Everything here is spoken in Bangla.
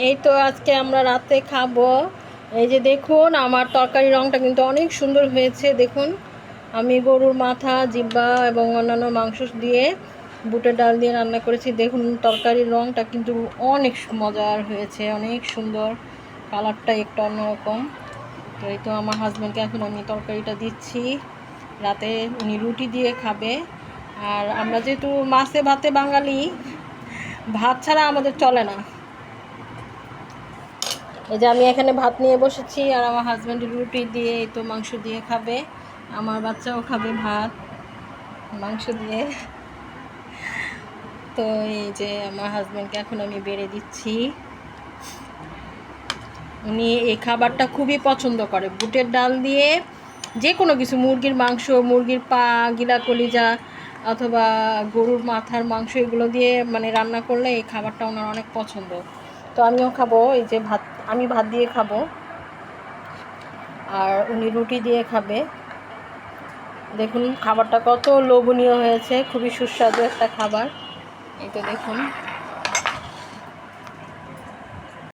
এই তো আজকে আমরা রাতে খাবো। এই যে দেখুন আমার তরকারি রঙটা কিন্তু অনেক সুন্দর হয়েছে। দেখুন আমি গরুর মাথা, জিহ্বা এবং অন্যান্য মাংস দিয়ে বুটের ডাল দিয়ে রান্না করেছি। দেখুন তরকারির রঙটা কিন্তু অনেক মজার হয়েছে, অনেক সুন্দর, কালারটা একটু অন্যরকম। তো এই তো আমার হাজব্যান্ডকে এখন আমি তরকারিটা দিচ্ছি। রাতে উনি রুটি দিয়ে খাবে। আর আমরা যেহেতু মাছে ভাতে বাঙালি, ভাত ছাড়া আমাদের চলে না। এই যে আমি এখানে ভাত নিয়ে বসেছি আর আমার হাজব্যান্ড রুটি দিয়ে এই তো মাংস দিয়ে খাবে। আমার বাচ্চাও খাবে ভাত মাংস দিয়ে। তো এই যে আমার হাজব্যান্ডকে এখন আমি বেড়ে দিচ্ছি। উনি এই খাবারটা খুবই পছন্দ করে, বুটের ডাল দিয়ে যে কোনো কিছু, মুরগির মাংস, মুরগির পা, গিলা, কলিজা অথবা গরুর মাথার মাংস, এগুলো দিয়ে মানে রান্না করলে এই খাবারটা ওনার অনেক পছন্দ। তো আমিও খাবো। এই যে ভাত, আমি ভাত দিয়ে খাবো আর উনি রুটি দিয়ে খাবে। দেখুন খাবারটা কত লোভনীয় হয়েছে, খুবই সুস্বাদু একটা খাবার। এই তো দেখুন।